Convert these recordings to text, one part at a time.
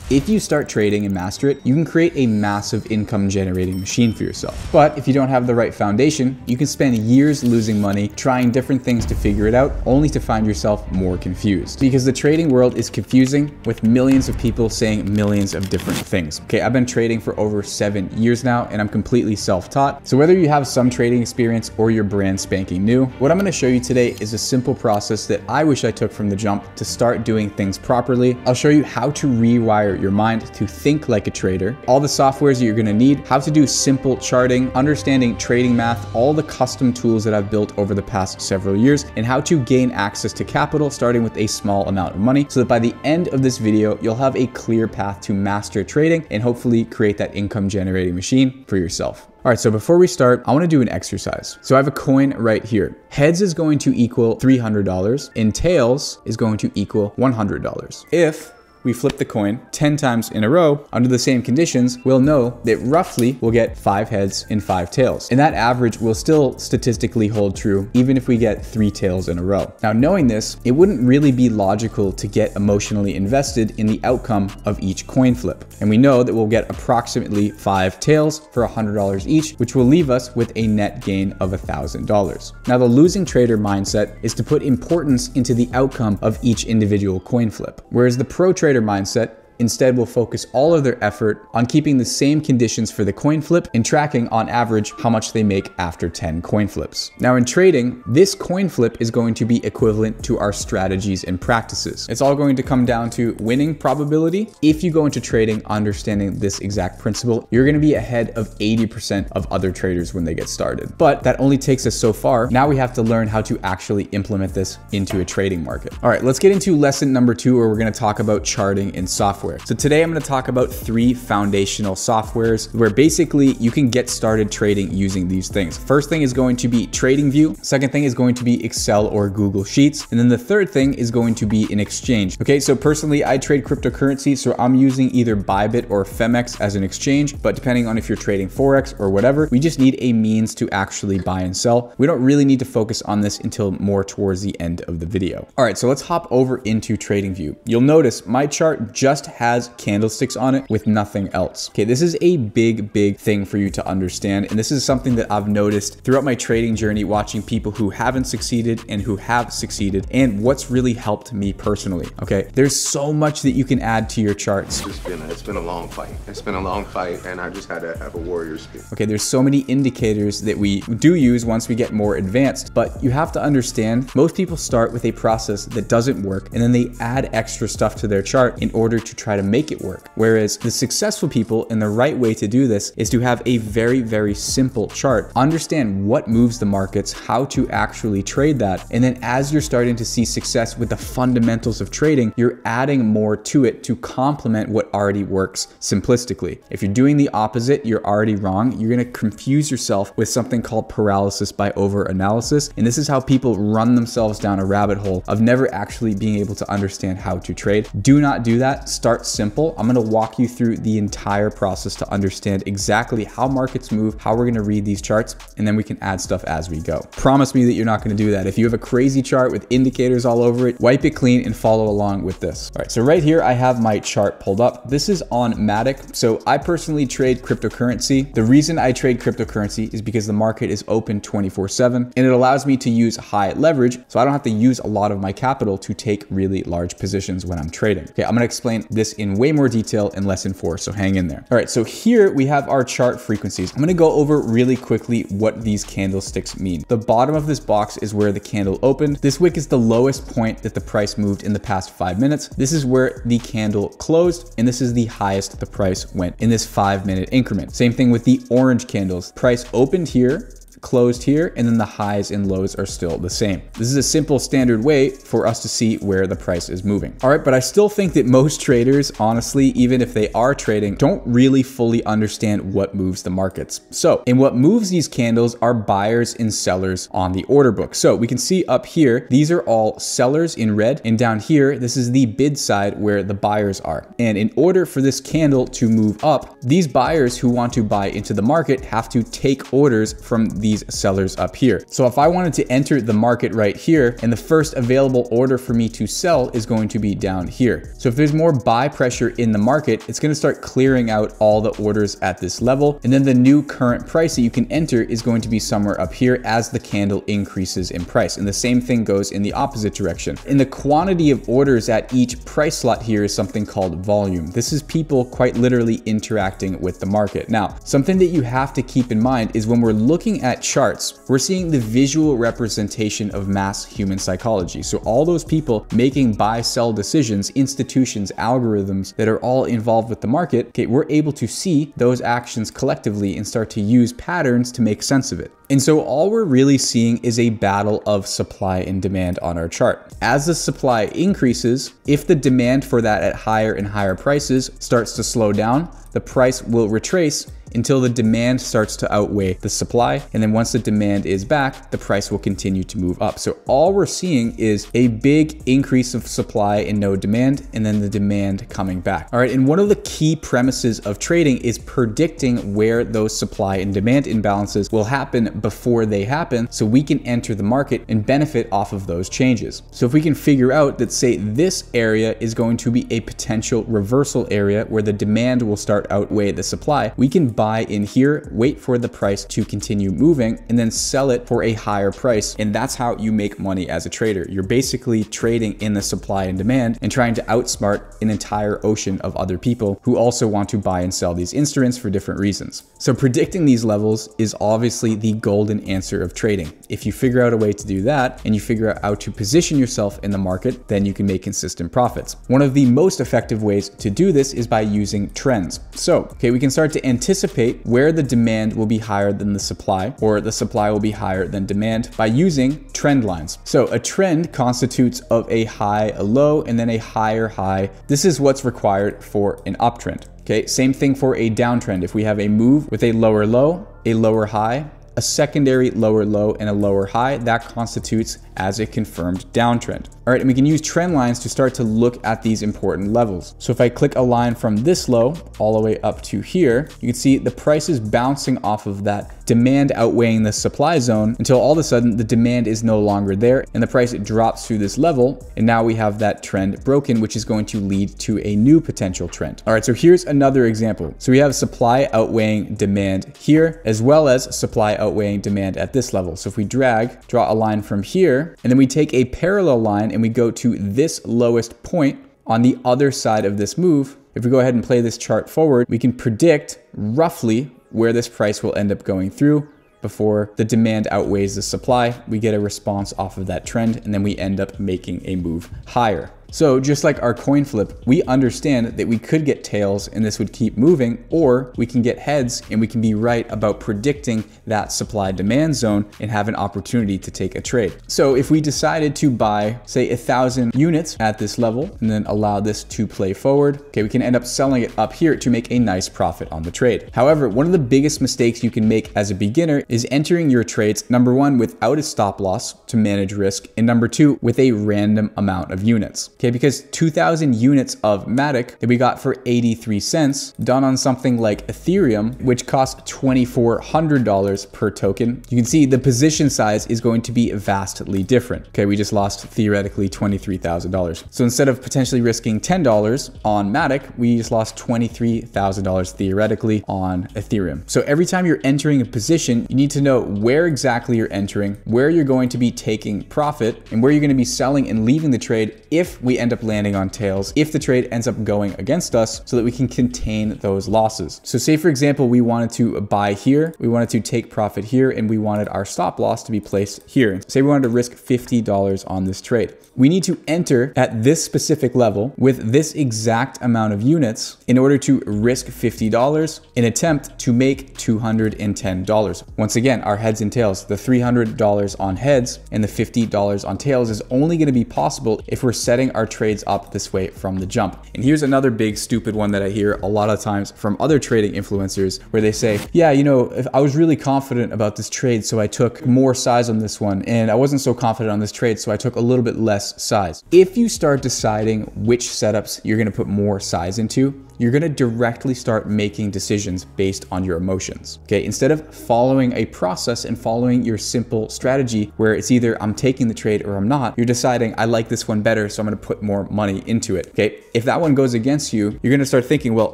If you start trading and master it, you can create a massive income generating machine for yourself. But if you don't have the right foundation, you can spend years losing money trying different things to figure it out, only to find yourself more confused. Because the trading world is confusing, with millions of people saying millions of different things. Okay, I've been trading for over 7 years now, and I'm completely self-taught. So whether you have some trading experience or you're brand spanking new, what I'm gonna show you today is a simple process that I wish I took from the jump to start doing things properly. I'll show you how to rewire your mind to think like a trader, all the softwares that you're gonna need, how to do simple charting, understanding trading math, all the custom tools that I've built over the past several years, and how to gain access to capital starting with a small amount of money, so that by the end of this video, you'll have a clear path to master trading and hopefully create that income generating machine for yourself. All right, so before we start, I want to do an exercise. So I have a coin right here. Heads is going to equal $300 and tails is going to equal $100. If we flip the coin 10 times in a row under the same conditions, we'll know that roughly we'll get 5 heads and 5 tails. And that average will still statistically hold true even if we get 3 tails in a row. Now, knowing this, it wouldn't really be logical to get emotionally invested in the outcome of each coin flip. And we know that we'll get approximately 5 tails for $100 each, which will leave us with a net gain of $1,000. Now, the losing trader mindset is to put importance into the outcome of each individual coin flip, whereas the pro trader mindset instead will focus all of their effort on keeping the same conditions for the coin flip and tracking on average how much they make after 10 coin flips. Now in trading, this coin flip is going to be equivalent to our strategies and practices. It's all going to come down to winning probability. If you go into trading understanding this exact principle, you're going to be ahead of 80% of other traders when they get started. But that only takes us so far. Now we have to learn how to actually implement this into a trading market. All right, let's get into lesson number 2, where we're going to talk about charting and software. So today I'm going to talk about 3 foundational softwares where basically you can get started trading using these things. First thing is going to be TradingView. Second thing is going to be Excel or Google Sheets. And then the third thing is going to be an exchange. Okay, so personally I trade cryptocurrency, so I'm using either Bybit or Femex as an exchange, but depending on if you're trading Forex or whatever, we just need a means to actually buy and sell. We don't really need to focus on this until more towards the end of the video. All right, so let's hop over into TradingView. You'll notice my chart just has candlesticks on it with nothing else. Okay, this is a big thing for you to understand. And this is something that I've noticed throughout my trading journey, watching people who haven't succeeded and who have succeeded, and what's really helped me personally. Okay, there's so much that you can add to your charts. It's been a long fight. It's been a long fight, and I just had to have a warrior spirit. Okay, there's so many indicators that we do use once we get more advanced, but you have to understand most people start with a process that doesn't work, and then they add extra stuff to their chart in order to try to make it work. Whereas the successful people, and the right way to do this is to have a very simple chart, understand what moves the markets, how to actually trade that, and then as you're starting to see success with the fundamentals of trading, you're adding more to it to complement what already works simplistically. If you're doing the opposite, you're already wrong. You're going to confuse yourself with something called paralysis by over-analysis, and this is how people run themselves down a rabbit hole of never actually being able to understand how to trade. Do not do that. Start simple. I'm going to walk you through the entire process to understand exactly how markets move, how we're going to read these charts, and then we can add stuff as we go. Promise me that you're not going to do that. If you have a crazy chart with indicators all over it, wipe it clean and follow along with this. All right, so right here I have my chart pulled up. This is on Matic. So I personally trade cryptocurrency. The reason I trade cryptocurrency is because the market is open 24/7 and it allows me to use high leverage, so I don't have to use a lot of my capital to take really large positions when I'm trading. Okay, I'm going to explain this in way more detail in lesson 4, so hang in there. All right, so here we have our chart frequencies. I'm going to go over really quickly what these candlesticks mean. The bottom of this box is where the candle opened. This wick is the lowest point that the price moved in the past 5 minutes. This is where the candle closed, and this is the highest the price went in this 5-minute increment. Same thing with the orange candles. Price opened here, closed here, and then the highs and lows are still the same. This is a simple standard way for us to see where the price is moving. All right, but I still think that most traders, honestly, even if they are trading, don't really fully understand what moves the markets. So, and what moves these candles are buyers and sellers on the order book. So we can see up here, these are all sellers in red, and down here, this is the bid side where the buyers are. And in order for this candle to move up, these buyers who want to buy into the market have to take orders from the these sellers up here. So if I wanted to enter the market right here, and the first available order for me to sell is going to be down here. So if there's more buy pressure in the market, it's going to start clearing out all the orders at this level. And then the new current price that you can enter is going to be somewhere up here as the candle increases in price. And the same thing goes in the opposite direction. And the quantity of orders at each price slot here is something called volume. This is people quite literally interacting with the market. Now, something that you have to keep in mind is when we're looking at charts, we're seeing the visual representation of mass human psychology. So all those people making buy-sell decisions, institutions, algorithms that are all involved with the market, okay, we're able to see those actions collectively and start to use patterns to make sense of it. And so all we're really seeing is a battle of supply and demand on our chart. As the supply increases, if the demand for that at higher and higher prices starts to slow down, the price will retrace until the demand starts to outweigh the supply. And then once the demand is back, the price will continue to move up. So all we're seeing is a big increase of supply and no demand, and then the demand coming back. All right, and one of the key premises of trading is predicting where those supply and demand imbalances will happen before they happen, so we can enter the market and benefit off of those changes. So if we can figure out that, say, this area is going to be a potential reversal area where the demand will start outweigh the supply, we can buy in here, wait for the price to continue moving, and then sell it for a higher price. And that's how you make money as a trader. You're basically trading in the supply and demand and trying to outsmart an entire ocean of other people who also want to buy and sell these instruments for different reasons. So predicting these levels is obviously the golden answer of trading. If you figure out a way to do that and you figure out how to position yourself in the market, then you can make consistent profits. One of the most effective ways to do this is by using trends. So, okay, we can start to anticipate where the demand will be higher than the supply, or the supply will be higher than demand, by using trend lines. So a trend constitutes of a high, a low, and then a higher high. This is what's required for an uptrend. Okay, same thing for a downtrend. If we have a move with a lower low, a lower high, a secondary lower low, and a lower high, that constitutes as a confirmed downtrend. All right, and we can use trend lines to start to look at these important levels. So if I click a line from this low all the way up to here, you can see the price is bouncing off of that demand outweighing the supply zone until all of a sudden the demand is no longer there and the price drops through this level. And now we have that trend broken, which is going to lead to a new potential trend. All right, so here's another example. So we have supply outweighing demand here, as well as supply outweighing demand at this level. So if we draw a line from here, and then we take a parallel line and we go to this lowest point on the other side of this move, if we go ahead and play this chart forward, we can predict roughly where this price will end up going through before the demand outweighs the supply. We get a response off of that trend, and then we end up making a move higher. So just like our coin flip, we understand that we could get tails and this would keep moving, or we can get heads and we can be right about predicting that supply demand zone and have an opportunity to take a trade. So if we decided to buy, say, 1,000 units at this level and then allow this to play forward, okay, we can end up selling it up here to make a nice profit on the trade. However, one of the biggest mistakes you can make as a beginner is entering your trades, number one, without a stop loss to manage risk, and number two, with a random amount of units. Okay, because 2,000 units of Matic that we got for 83 cents done on something like Ethereum, which costs $2,400 per token, you can see the position size is going to be vastly different. Okay, we just lost theoretically $23,000. So instead of potentially risking $10 on Matic, we just lost $23,000 theoretically on Ethereum. So every time you're entering a position, you need to know where exactly you're entering, where you're going to be taking profit, and where you're going to be selling and leaving the trade if we end up landing on tails, if the trade ends up going against us, so that we can contain those losses. So say, for example, we wanted to buy here, we wanted to take profit here, and we wanted our stop loss to be placed here. Say we wanted to risk $50 on this trade. We need to enter at this specific level with this exact amount of units in order to risk $50 and attempt to make $210. Once again, our heads and tails, the $300 on heads and the $50 on tails is only going to be possible if we're setting our trades up this way from the jump. And here's another big stupid one that I hear a lot of times from other trading influencers, where they say, yeah, you know, if I was really confident about this trade, so I took more size on this one, and I wasn't so confident on this trade, so I took a little bit less size. If you start deciding which setups you're going to put more size into, you're gonna directly start making decisions based on your emotions, okay? Instead of following a process and following your simple strategy where it's either I'm taking the trade or I'm not, you're deciding I like this one better, so I'm gonna put more money into it, okay? If that one goes against you, you're gonna start thinking, well,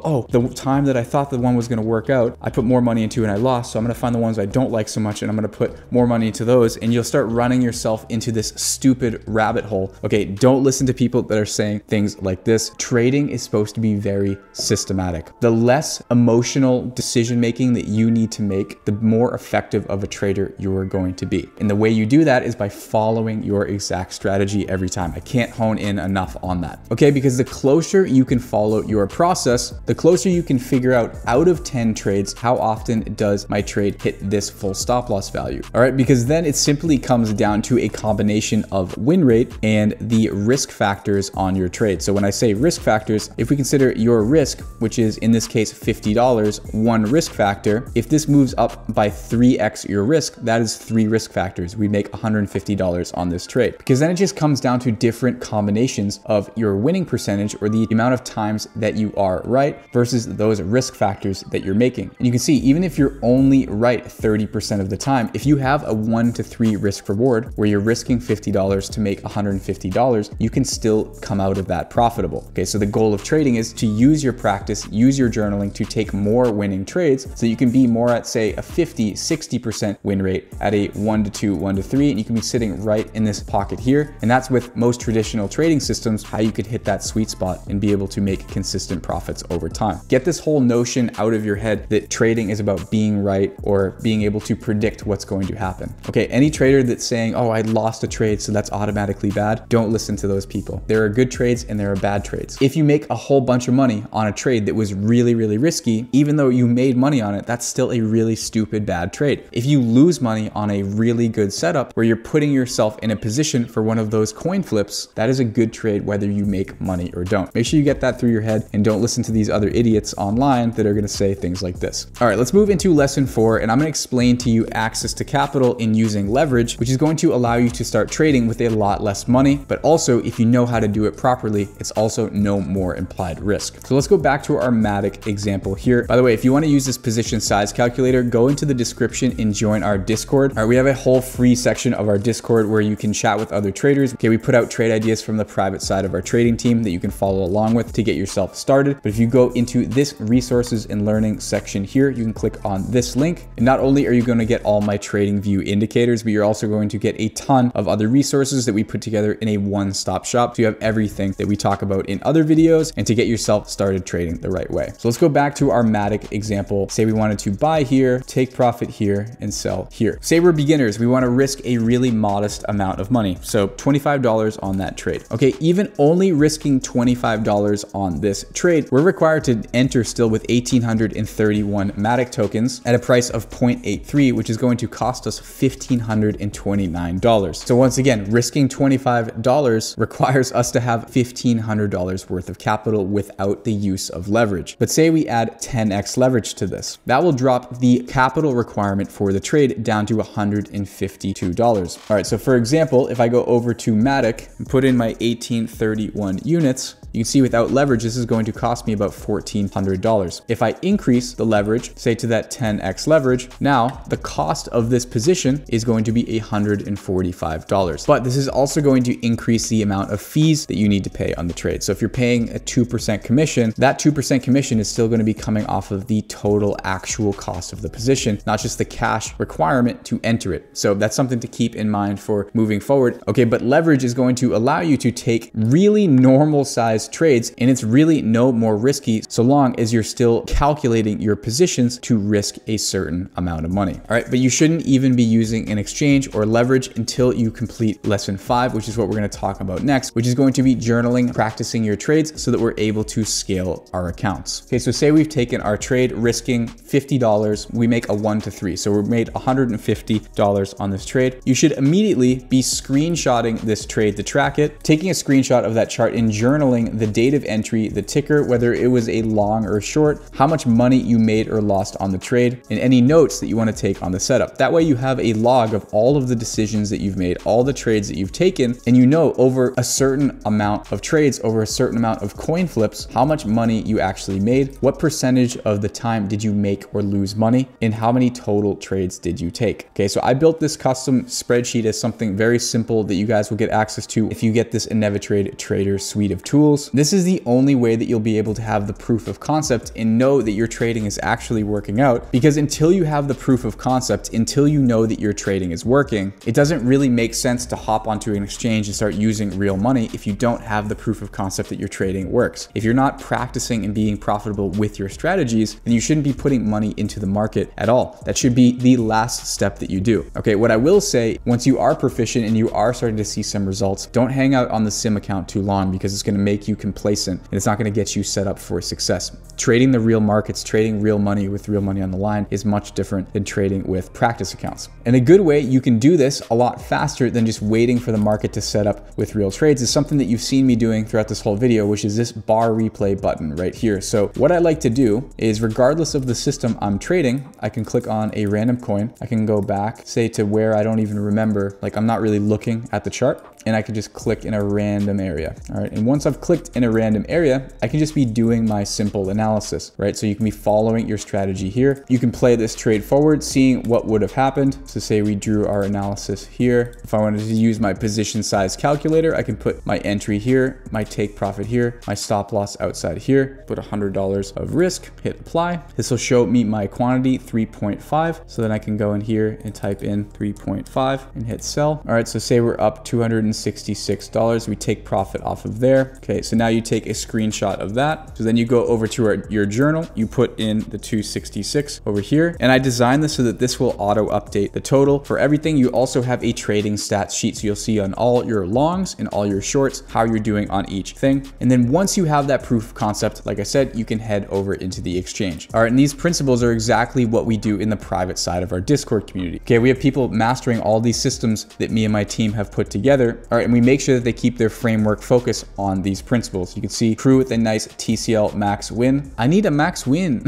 oh, the time that I thought the one was gonna work out, I put more money into and I lost, so I'm gonna find the ones I don't like so much and I'm gonna put more money into those, and you'll start running yourself into this stupid rabbit hole. Okay, don't listen to people that are saying things like this. Trading is supposed to be very systematic. The less emotional decision making that you need to make, the more effective of a trader you are going to be. And the way you do that is by following your exact strategy every time. I can't hone in enough on that. Okay, because the closer you can follow your process, the closer you can figure out of 10 trades, how often does my trade hit this full stop loss value? All right, because then it simply comes down to a combination of win rate and the risk factors on your trade. So when I say risk factors, if we consider your risk, which is in this case $50, one risk factor, if this moves up by 3x your risk, that is 3 risk factors. We make $150 on this trade, because then it just comes down to different combinations of your winning percentage, or the amount of times that you are right versus those risk factors that you're making. And you can see, even if you're only right 30% of the time, if you have a 1 to 3 risk reward where you're risking $50 to make $150, you can still come out of that profitable. Okay, so the goal of trading is to use your practice, use your journaling to take more winning trades, so you can be more at, say, a 50-60% win rate at a 1 to 2, 1 to 3, and you can be sitting right in this pocket here. And that's with most traditional trading systems, how you could hit that sweet spot and be able to make consistent profits over time. Get this whole notion out of your head that trading is about being right or being able to predict what's going to happen. Okay, any trader that's saying, oh, I lost a trade, so that's automatically bad, don't listen to those people. There are good trades and there are bad trades. If you make a whole bunch of money on a trade that was really, really risky, even though you made money on it, that's still a really stupid bad trade. If you lose money on a really good setup where you're putting yourself in a position for one of those coin flips, that is a good trade whether you make money or don't. Make sure you get that through your head and don't listen to these other idiots online that are gonna say things like this. All right, let's move into lesson 4, and I'm gonna explain to you access to capital in using leverage, which is going to allow you to start trading with a lot less money, but also if you know how to do it properly, it's also no more implied risk. So let's go back to our Matic example here. By the way, if you wanna use this position size calculator, go into the description and join our Discord. All right, we have a whole free section of our Discord where you can chat with other traders. Okay, we put out trade ideas from the private side of our trading team that you can follow along with to get yourself started. But if you go into this resources and learning section here, you can click on this link. And not only are you going to get all my trading view indicators, but you're also going to get a ton of other resources that we put together in a one-stop shop. So you have everything that we talk about in other videos and to get yourself started trading the right way. So let's go back to our Matic example. Say we wanted to buy here, take profit here, and sell here. Say we're beginners, we want to risk a really modest amount of money. So $25 on that trade. Okay, even only risking $25 on this trade, we're required to enter still with 1,831 Matic tokens at a price of 0.83, which is going to cost us $1,529. So once again, risking $25 requires us to have $1,500 worth of capital without the use of leverage. But say we add 10x leverage to this, that will drop the capital requirement for the trade down to $152. All right, so for example, if I go over to Matic and put in my 1831 units, you can see without leverage, this is going to cost me about $1,400. If I increase the leverage, say to that 10x leverage, now the cost of this position is going to be $145. But this is also going to increase the amount of fees that you need to pay on the trade. So if you're paying a 2% commission, that 2% commission is still going to be coming off of the total actual cost of the position, not just the cash requirement to enter it. So that's something to keep in mind for moving forward. Okay, but leverage is going to allow you to take really normal size trades, and it's really no more risky so long as you're still calculating your positions to risk a certain amount of money. All right, but you shouldn't even be using an exchange or leverage until you complete lesson 5, which is what we're going to talk about next, which is going to be journaling, practicing your trades so that we're able to scale our accounts. Okay, so say we've taken our trade risking $50, we make a 1 to 3, so we made $150 on this trade. You should immediately be screenshotting this trade to track it, taking a screenshot of that chart and journaling in the date of entry, the ticker, whether it was a long or short, how much money you made or lost on the trade, and any notes that you want to take on the setup. That way you have a log of all of the decisions that you've made, all the trades that you've taken, and you know over a certain amount of trades, over a certain amount of coin flips, how much money you actually made, what percentage of the time did you make or lose money, and how many total trades did you take. Okay, so I built this custom spreadsheet as something very simple that you guys will get access to if you get this Innovatrade Trader suite of tools. This is the only way that you'll be able to have the proof of concept and know that your trading is actually working out, because until you have the proof of concept, until you know that your trading is working, it doesn't really make sense to hop onto an exchange and start using real money if you don't have the proof of concept that your trading works. If you're not practicing and being profitable with your strategies, then you shouldn't be putting money into the market at all. That should be the last step that you do. Okay, what I will say, once you are proficient and you are starting to see some results, don't hang out on the sim account too long, because it's going to make you complacent and it's not going to get you set up for success. Trading the real markets, trading real money with real money on the line is much different than trading with practice accounts. And a good way you can do this a lot faster than just waiting for the market to set up with real trades is something that you've seen me doing throughout this whole video, which is this bar replay button right here. So what I like to do is, regardless of the system I'm trading, I can click on a random coin. I can go back, say to where I don't even remember, like I'm not really looking at the chart, and I can just click in a random area. All right, and once I've clicked in a random area, I can just be doing my simple analysis, right? So you can be following your strategy here. You can play this trade forward, seeing what would have happened. So say we drew our analysis here. If I wanted to use my position size calculator, I can put my entry here, my take profit here, my stop loss outside here, put $100 of risk, hit apply. This will show me my quantity 3.5. So then I can go in here and type in 3.5 and hit sell. All right, so say we're up $266. We take profit off of there. Okay, so now you take a screenshot of that. So then you go over to your journal, you put in the 266 over here. And I designed this so that this will auto update the total for everything. You also have a trading stats sheet. So you'll see on all your longs and all your shorts, how you're doing on each thing. And then once you have that proof of concept, like I said, you can head over into the exchange. All right, and these principles are exactly what we do in the private side of our Discord community. Okay, we have people mastering all these systems that me and my team have put together. All right, and we make sure that they keep their framework focus on these principles. You can see crew with a nice TCL max win. I need a max win.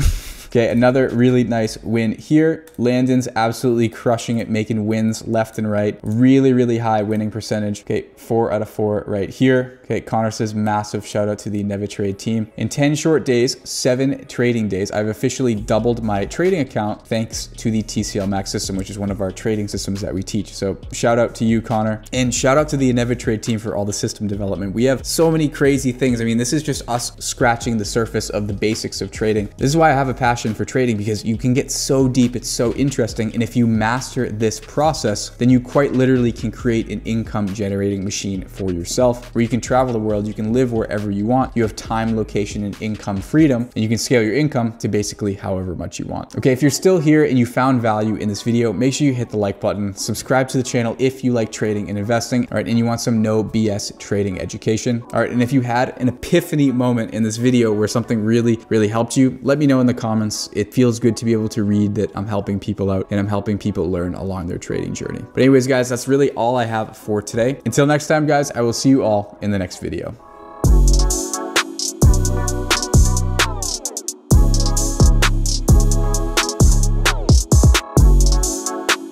Okay, another really nice win here. Landon's absolutely crushing it, making wins left and right. Really, really high winning percentage. Okay, 4 out of 4 right here. Okay, Connor says massive shout out to the Nevitrade team. In 10 short days, 7 trading days, I've officially doubled my trading account thanks to the TCL Max system, which is one of our trading systems that we teach. So shout out to you, Connor. And shout out to the Nevitrade team for all the system development. We have so many crazy things. I mean, this is just us scratching the surface of the basics of trading. This is why I have a passion for trading, because you can get so deep, it's so interesting. And if you master this process, then you quite literally can create an income generating machine for yourself, where you can travel the world, you can live wherever you want, you have time, location, and income freedom, and you can scale your income to basically however much you want. Okay, if you're still here and you found value in this video, make sure you hit the like button, subscribe to the channel if you like trading and investing, all right, and you want some no BS trading education. All right, and if you had an epiphany moment in this video where something really helped you, let me know in the comments. It feels good to be able to read that I'm helping people out and I'm helping people learn along their trading journey. But anyways, guys, that's really all I have for today. Until next time, guys, I will see you all in the next video.